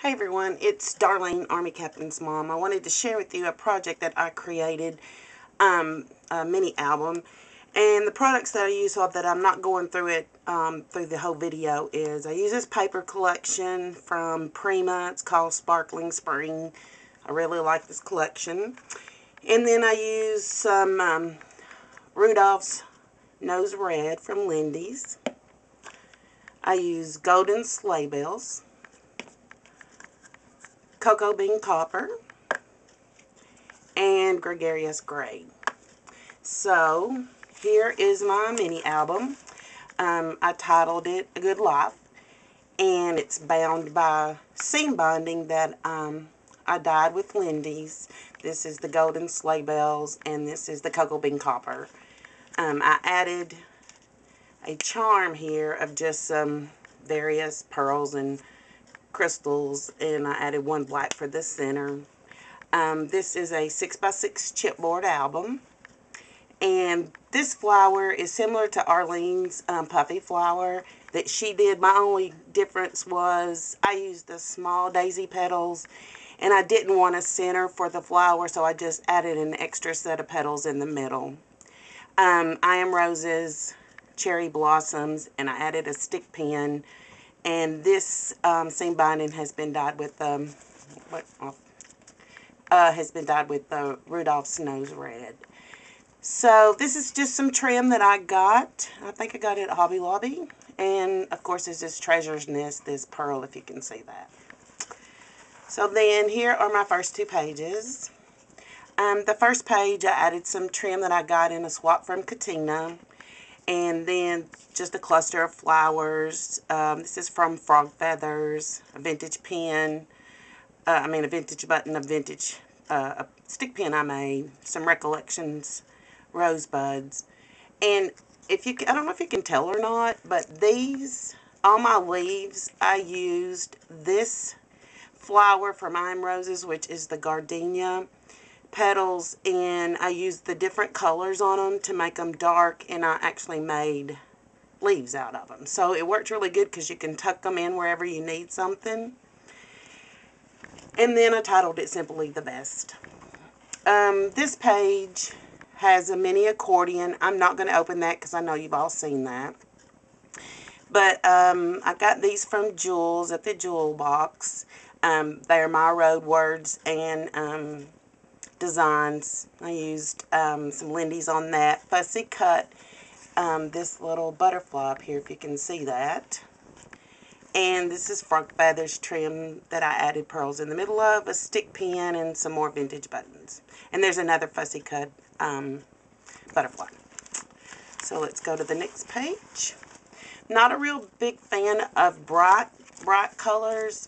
Hey everyone, it's Darlene, Army Captain's mom. I wanted to share with you a project that I created, a mini album. And the products that I use so that I'm not going through it through the whole video is I use this paper collection from Prima. It's called Sparkling Spring. I really like this collection. And then I use some Ruldop's Nose Red from Lindy's. I use Golden Sleigh Bells, Cocoa Bean Copper, and Gregarious Grey. So, here is my mini album. I titled it A Good Life, and it's bound by seam binding that I dyed with Lindy's. This is the Golden Sleigh Bells, and this is the Cocoa Bean Copper. I added a charm here of just some various pearls and crystals, and I added one black for the center. This is a 6x6 chipboard album, and this flower is similar to Arlene's puffy flower that she did. My only difference was I used the small daisy petals, and I didn't want a center for the flower, so I just added an extra set of petals in the middle. I Am Roses, cherry blossoms, and I added a stick pin. And this seam binding has been dyed with Ruldop's Nose Red. So this is just some trim that I got. I think I got it at Hobby Lobby. And of course there's this treasure's nest, this pearl, if you can see that. So then here are my first two pages. The first page I added some trim that I got in a swap from Katina. And then just a cluster of flowers. This is from FrogFeathers, a vintage pin. A vintage button, a vintage a stick pin I made. Some Recollections Rose Buds. And I don't know if you can tell or not, but these, all my leaves, I used this flower from I Am Roses, which is the gardenia petals, and I used the different colors on them to make them dark, and I actually made leaves out of them. So it worked really good because you can tuck them in wherever you need something. And then I titled it simply The Best. This page has a mini accordion. I'm not going to open that because I know you've all seen that. But I got these from Jewels at the Jewel Box. They're my road words and designs. I used some Lindy's on that. Fussy cut this little butterfly up here, if you can see that. And this is FrogFeather's trim that I added pearls in the middle of, a stick pin, and some more vintage buttons. And there's another fussy cut butterfly. So let's go to the next page. Not a real big fan of bright colors,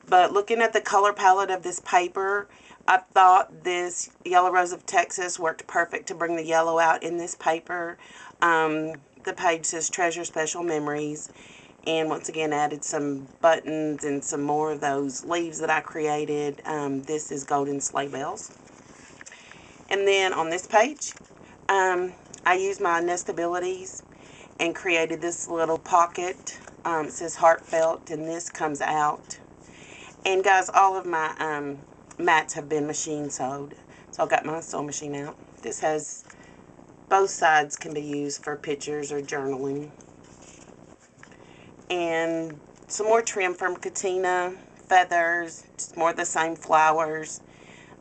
but looking at the color palette of this paper, I thought this Yellow Rose of Texas worked perfect to bring the yellow out in this paper. The page says Treasure Special Memories. And once again added some buttons and some more of those leaves that I created. This is Golden Sleigh Bells. And then on this page, I used my Nestabilities and created this little pocket. It says Heartfelt, and this comes out. And guys, all of my mats have been machine sewed. So I got my sewing machine out. This has, both sides can be used for pictures or journaling. And some more trim from Katina, feathers, just more of the same flowers.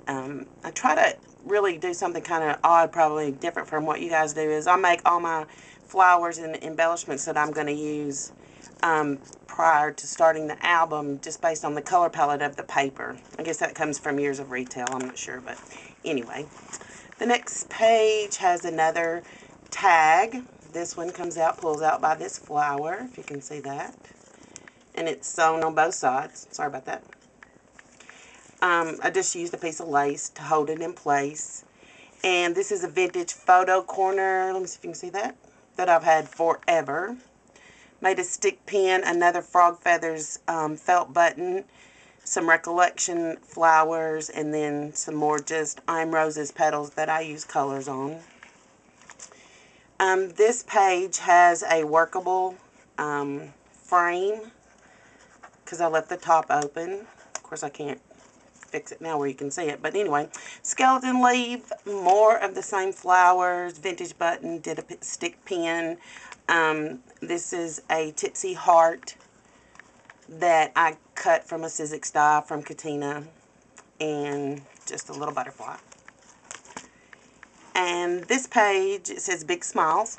I try to really do something kind of odd, probably different from what you guys do, is I make all my flowers and embellishments that I'm going to use prior to starting the album, just based on the color palette of the paper. I guess that comes from years of retail, I'm not sure, but anyway. The next page has another tag. This one comes out, pulls out by this flower, if you can see that. And it's sewn on both sides. Sorry about that. I just used a piece of lace to hold it in place. And this is a vintage photo corner. Let me see if you can see that. That I've had forever. Made a stick pin, another FrogFeathers felt button, some Recollection flowers, and then some more just I Am Roses petals that I use colors on. This page has a workable frame because I left the top open. Of course, I can't fix it now where you can see it. But anyway, skeleton leaf, more of the same flowers, vintage button, did a stick pin. This is a Tipsy Heart that I cut from a Sizzix die from Katina, and just a little butterfly. And this page, it says Big Smiles.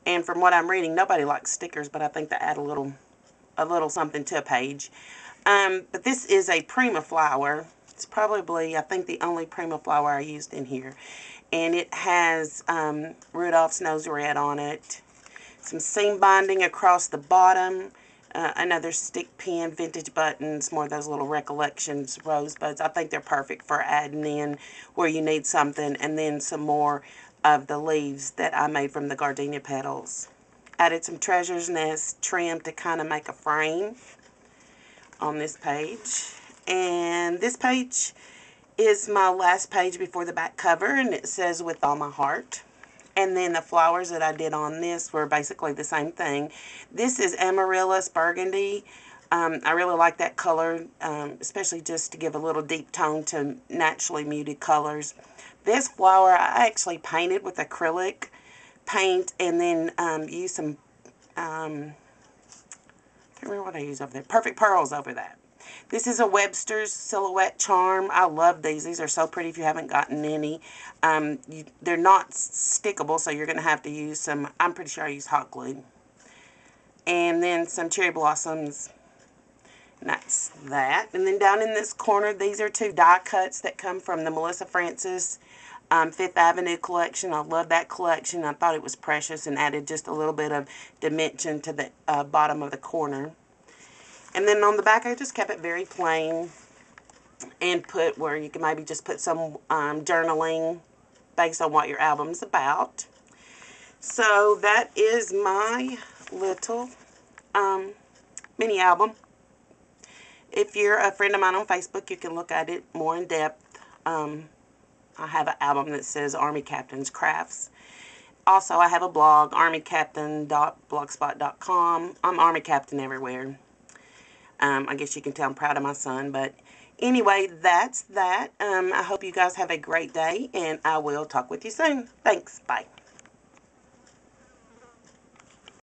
And from what I'm reading, nobody likes stickers, but I think they add a little something to a page. But this is a Prima flower. It's probably, I think, the only Prima flower I used in here. And it has Ruldoph Nose Red on it. Some seam binding across the bottom. Another stick pin, vintage buttons, more of those little Recollections Rose Buds. I think they're perfect for adding in where you need something. And then some more of the leaves that I made from the gardenia petals. Added some Treasure's Nest trim to kind of make a frame on this page. And this page is my last page before the back cover, and it says With All My Heart. And then the flowers that I did on this were basically the same thing. This is Amaryllis Burgundy. I really like that color, especially just to give a little deep tone to naturally muted colors. This flower I actually painted with acrylic paint, and then used some, I can't remember what I used over there, Perfect Pearls over that. This is a Webster's Silhouette Charm. I love these. These are so pretty if you haven't gotten any. They're not stickable, so you're going to have to use some, I'm pretty sure I used hot glue. And then some cherry blossoms. And that's that. And then down in this corner, these are two die cuts that come from the Melissa Francis Fifth Avenue collection. I love that collection. I thought it was precious and added just a little bit of dimension to the bottom of the corner. And then on the back, I just kept it very plain and put where you can maybe just put some journaling based on what your album's about. So that is my little mini album. If you're a friend of mine on Facebook, you can look at it more in depth. I have an album that says Army Captain's Crafts. Also, I have a blog, armycaptain.blogspot.com. I'm Army Captain everywhere. I guess you can tell I'm proud of my son. But anyway, that's that. I hope you guys have a great day, and I will talk with you soon. Thanks. Bye.